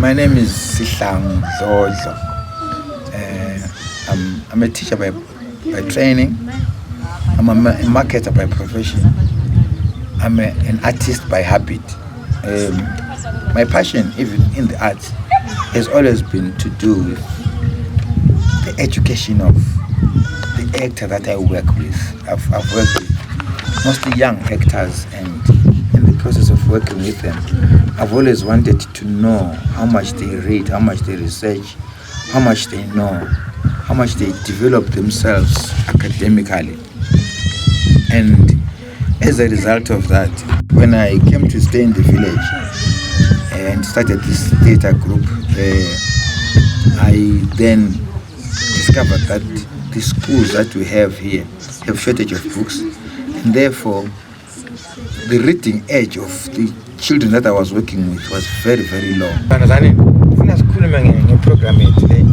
My name is Sihlang Dodlo. I'm a teacher by training. I'm a marketer by profession. I'm an artist by habit. My passion, even in the arts, has always been to do with the education of the actor that I work with. I've worked with mostly young actors, and in the process of working with them, I've always wanted to know how much they read, how much they research, how much they know, how much they develop themselves academically. And as a result of that, when I came to stay in the village and started this theatre group, I then discovered that the schools that we have here have shortage of books, and therefore the reading age of the children that I was working with was very, very low. Ufuna sikhulume ngeprogram yethu le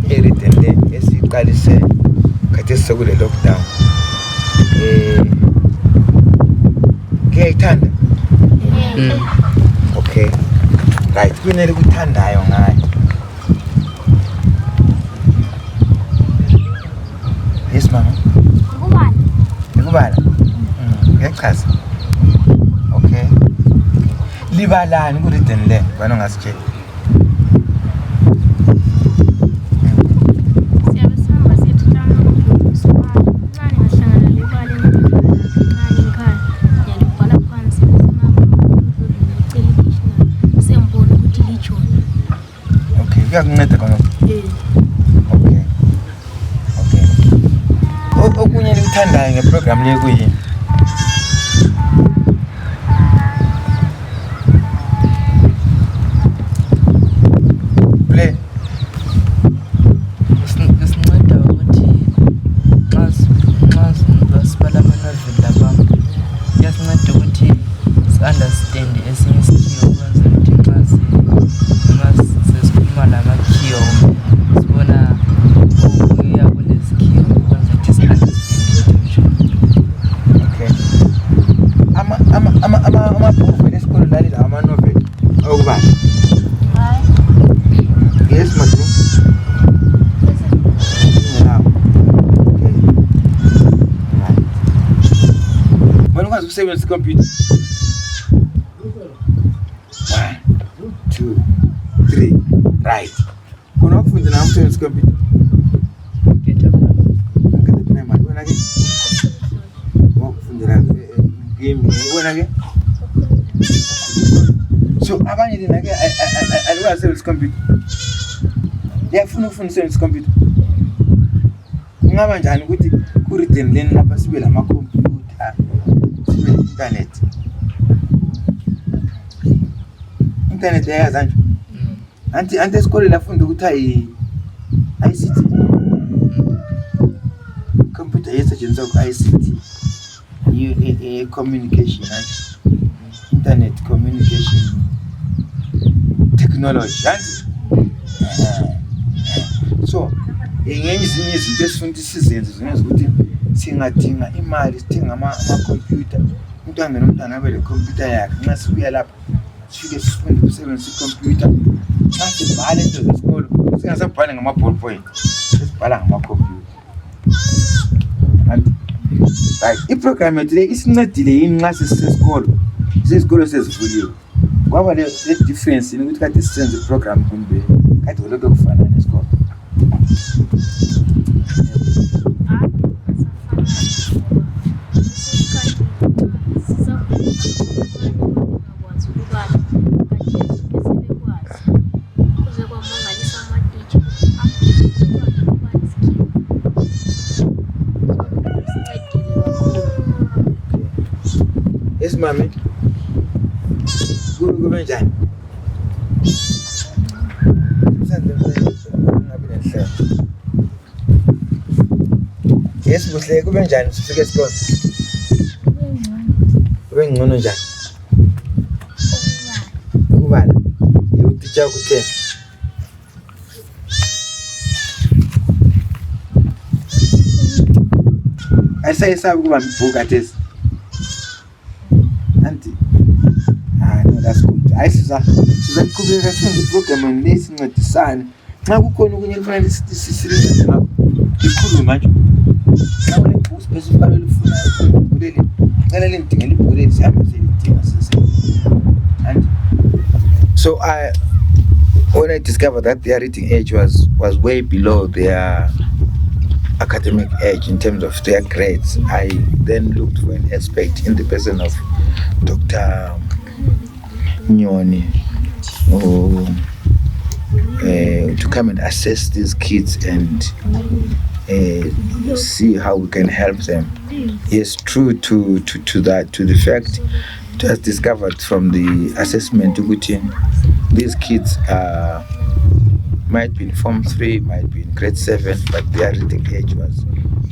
e-written le esiqalise kade sekule lockdown. Ngiyayithanda. Okay. Right. Kunele kuthandayo ngayo. Yes, mama. Ngikubala. Ngiyachaza. Okay. Libalani ku-written le bana ngasitshela. Kuyakunceda khona. Okay. Okunye likuthandayo ngeprogram le kuyini? Play. Isinceda ukuthi xa sibala ama-novel lapha kuyasinceda ukuthi si-understand esinye isikhiwo ukwenzela ukuthi nxa sesikhuluma namakhiwo sibona okuya kulezikhiwo ukwenzela ukuthi si-understand. Okay. Amabhuku esikolo lalila ama-novel okubala. Yes, madam. When was the computer? 1, 2, 3. Right. When I found the answer is computer. Get up. Get the name. When again? Walk from the game. When again? So I need again. I was saying it's computer. Yeah, phone saying computer. Ngaba njani ukuthi ku-written leni lapha sibe la ma-computer, sibe internet. Internet yayazi nje. Anti esikoleni lafunda ukuthi ICT. Computer yesetshenziswa ku-ICT. Communication, internet communication technology. So ngenye izinye izinto esifuna sizenze zingenza ukuthi singadinga imali sithenga ama-computer. Umntwana nomntwana abe le computer yakhe. Nxa sibuya lapha sifike sifunde ukusebenzisa i-computer. Nxa sibhala into zesikolo singasabhali ngama-ballpoint, sesibhala ngama-computer. Right. Iprogram yethu le isincedile yini nxa sesisesikolo? Isikolo sezivuliwe. Kwaba le difference ukuthi kade sisenze iprogram kumbe kade lokho kufana nesikolo. Yes, mommy. Go njani? Yes, kuhle kube njani sifike esikole? Kube ngcono njani? Ukubala. Utitsha ukuthe. Ayisayesabi kuba mbhuka tesi. Auntie. No, that's good. hayi sizaqhubeka senze iprogram le sincedisane nxa kukhona okunye kufanele sisebenze ngakho ikhulume manje xa unebhuku specific elifunayo kuleli cela lindingela ibhuku leli sihambe selidinga and so when I discovered that their reading age was way below their academic age in terms of their grades, I then looked for an expert in the person of Dr. Nyoni to come and assess these kids and see how we can help them. Yes, true to that, to the fact it was discovered from the assessment these kids might be in Form 3, might be in grade 7, but their reading age was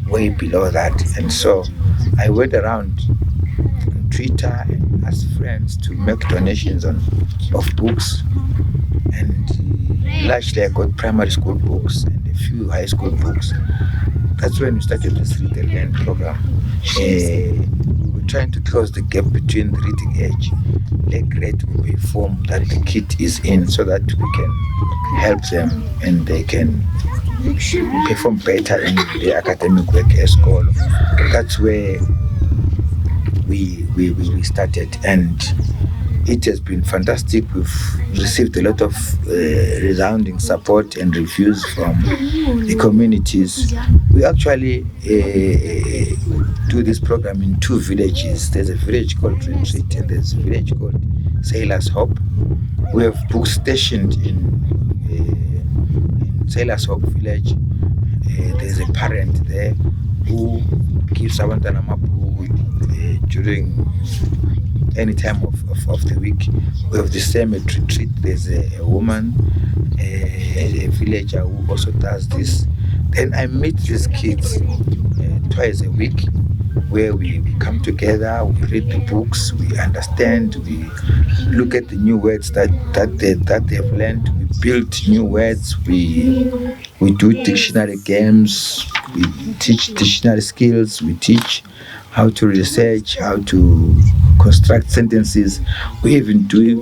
way below that. And so I went around on Twitter and asked friends to make donations of books. And largely I got primary school books and a few high school books. That's when we started this Read and Learn program. We were trying to close the gap between the reading age, the grade way form that the kid is in, so that we can help them and they can perform better in their academic work at school. That's where we started, and it has been fantastic. We've received a lot of resounding support and reviews from the communities. We actually do this program in 2 villages. There's a village called Retreat and there's a village called Sailor's Hope. We have books stationed in Sailor's Hope village. There's a parent there who gives abantwana amabhuku during any time of the week. We have the same at Retreat. There's a woman, a villager who also does this. Then I meet these kids twice a week, where we come together, we read the books, we understand, we look at the new words that they've learned, we build new words, we do dictionary games, we teach dictionary skills, we teach how to research, how to construct sentences. We even do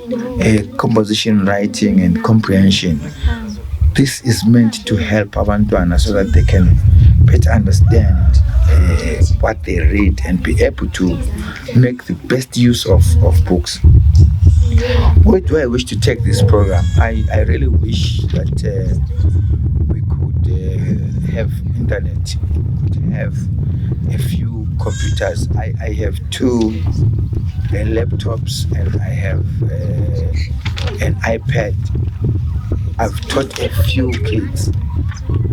composition writing and comprehension. This is meant to help abantwana so that they can better understand what they read and be able to make the best use of books. Where do I wish to take this program? I really wish that we could have internet, we could have a few computers. I have 2 laptops and I have an iPad. I've taught a few kids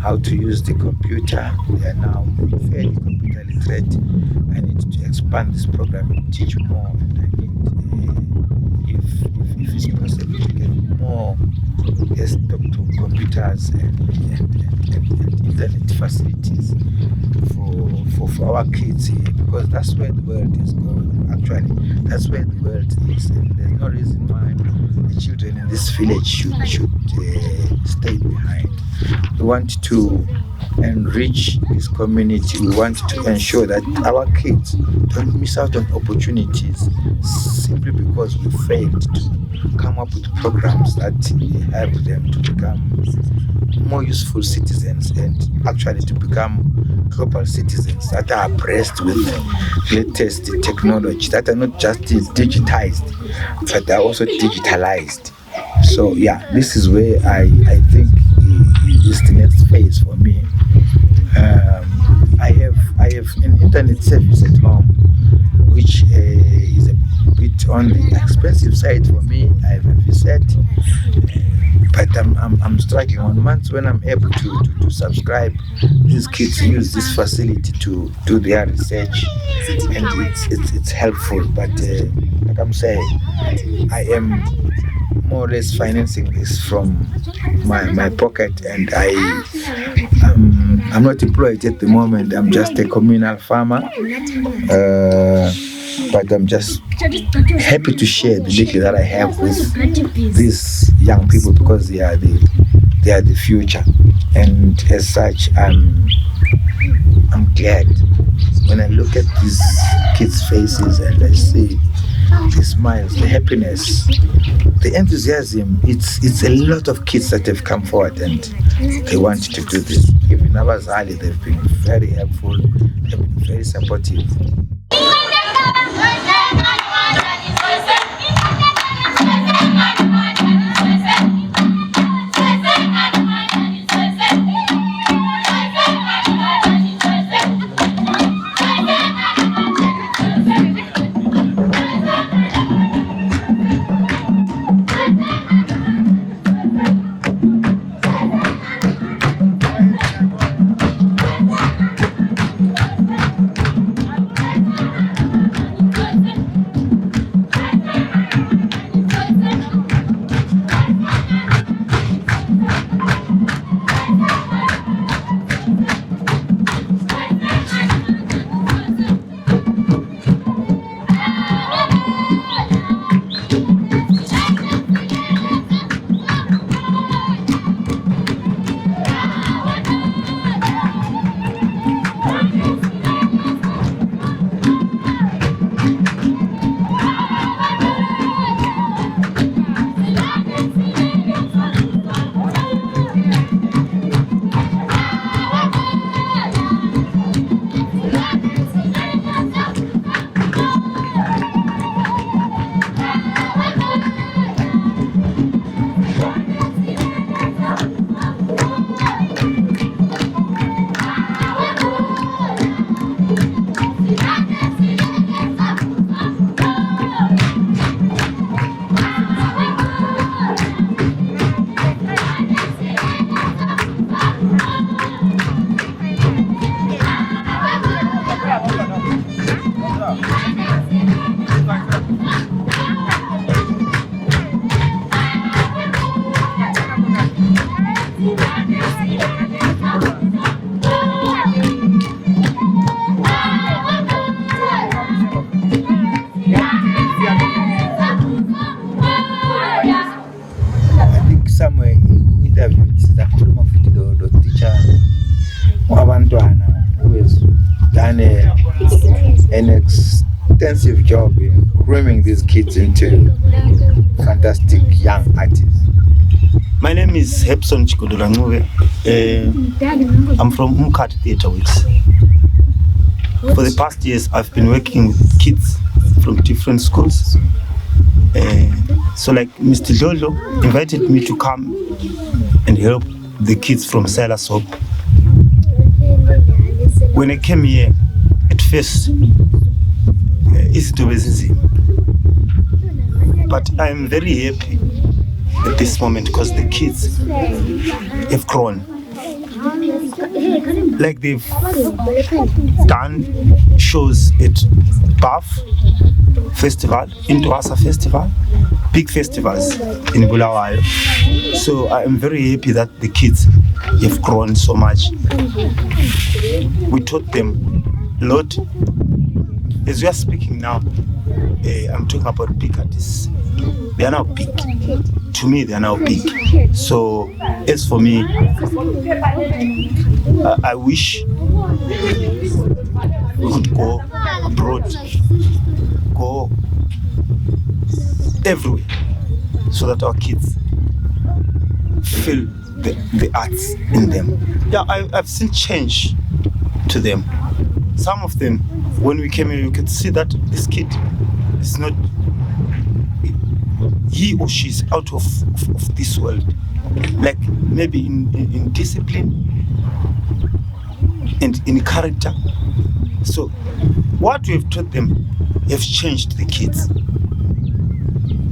how to use the computer. They are now fairly computer literate. I need to expand this program and teach more, and I need, if it's possible, to get more desktop computers and internet facilities for our kids here, because that's where the world is going. Actually, that's where the world is, and there's no reason why the children in this village should stay behind. We want to enrich this community. We want to ensure that our kids don't miss out on opportunities simply because we failed to come up with programs that help them to become more useful citizens and actually to become global citizens that are abreast with latest technology, that are not just digitized but are also digitalized. So yeah, this is where I think is the next phase for me. I have an internet service at home, which is a bit on the expensive side for me. I have a VSET, but I'm struggling on months when I'm able to subscribe. These kids use this facility to do their research, and it's helpful. But like I'm saying, I am more or less financing this from my pocket, and I'm not employed at the moment. I'm just a communal farmer, but I'm just happy to share the little that I have with these young people, because they are the future, and as such I'm glad when I look at these kids' faces and I see the smiles, the happiness, the enthusiasm. It's a lot of kids that have come forward and they want to do this. Even Abazali, they've been very helpful, they've been very supportive. Who has done an extensive job in grooming these kids into fantastic young artists. My name is Hepson Chikodoranguve. I'm from Umkat Theatre Works. For the past years, I've been working with kids from different schools. So like Mr. Lolo invited me to come and help the kids from Silas Hope. When I came here, at first, it was easy. But I'm very happy at this moment because the kids have grown. Like they've done shows at Bath Festival, Intuasa Festival, big festivals in Bulawayo. So I'm very happy that the kids have grown so much. We taught them a lot. As we are speaking now, I'm talking about big artists. They are now big. To me, they are now big. So as for me, I wish we could go abroad, go everywhere, so that our kids feel the arts in them. Yeah, I've seen change to them. Some of them, when we came here, you could see that this kid is not, he or she is out of this world. Like maybe in discipline and in character. So what we have taught them have changed the kids.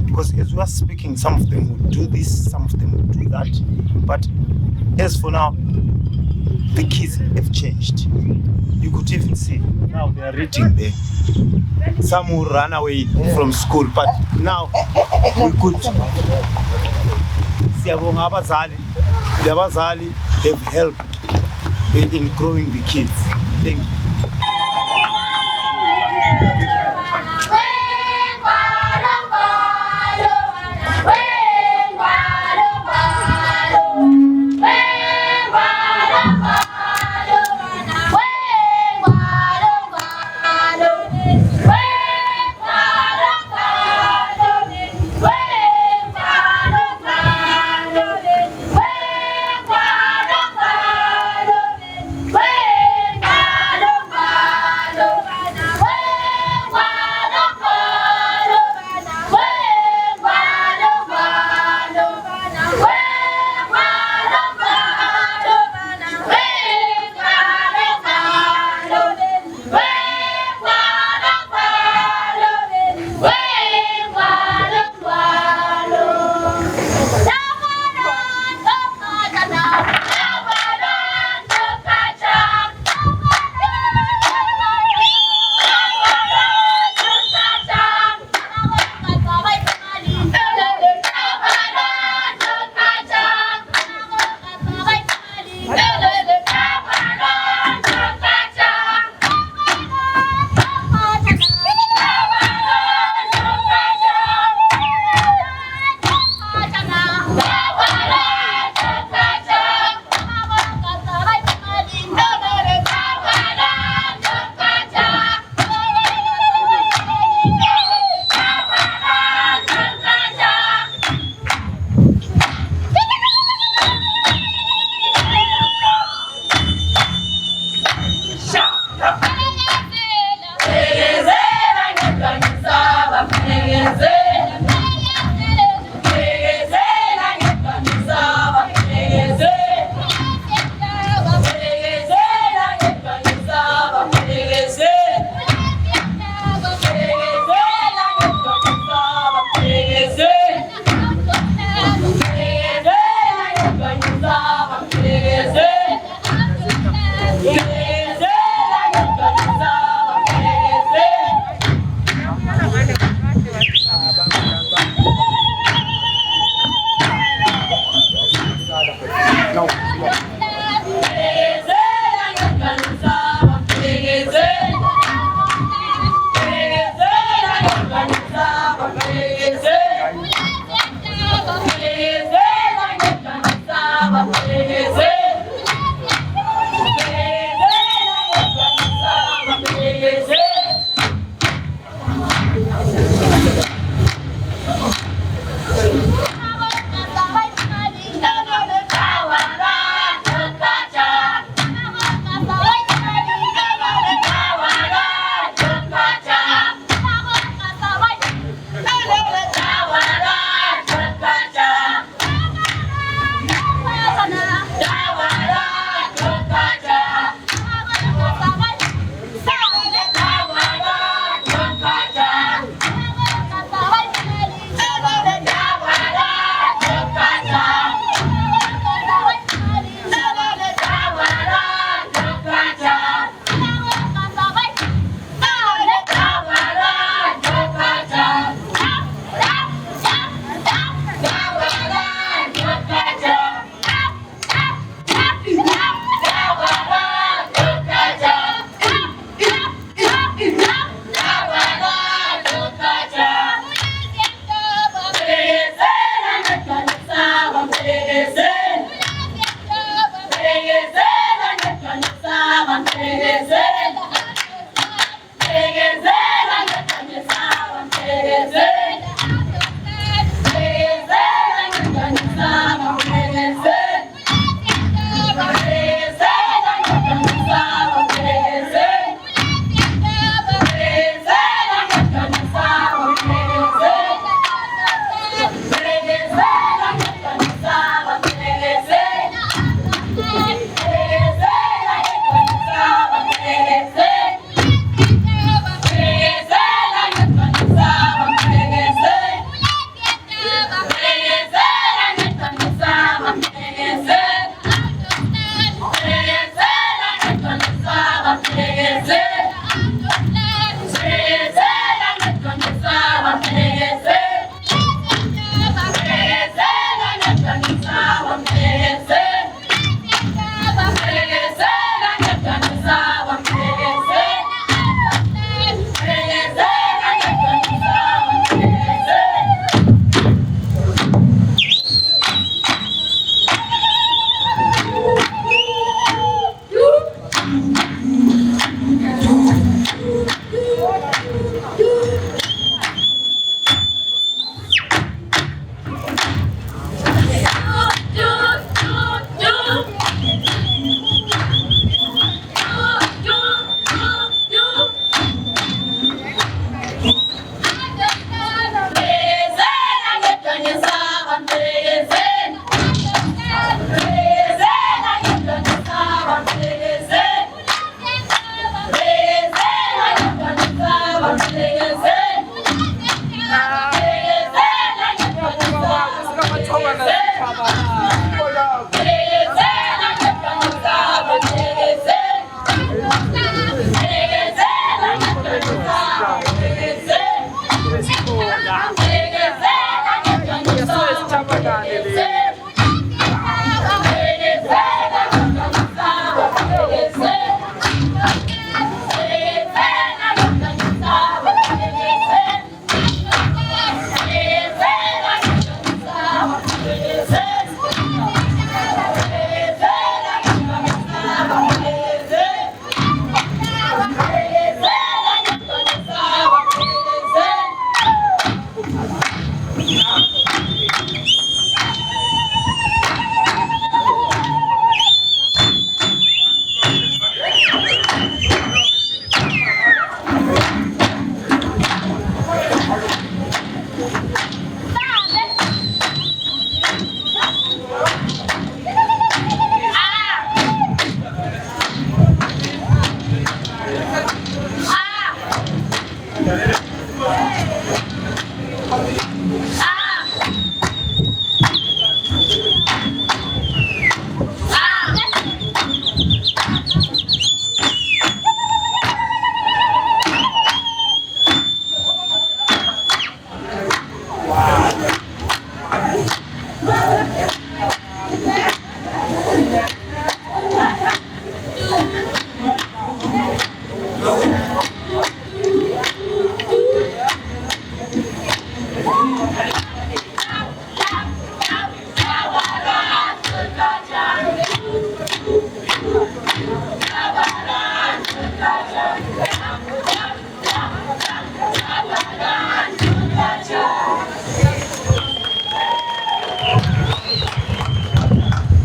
Because as we are speaking, some of them will do this, some of them will do that. But as for now, the kids have changed. You could even see now they are reading there. Some will run away from school, but now we could see the Abazali have helped in growing the kids. Thank you.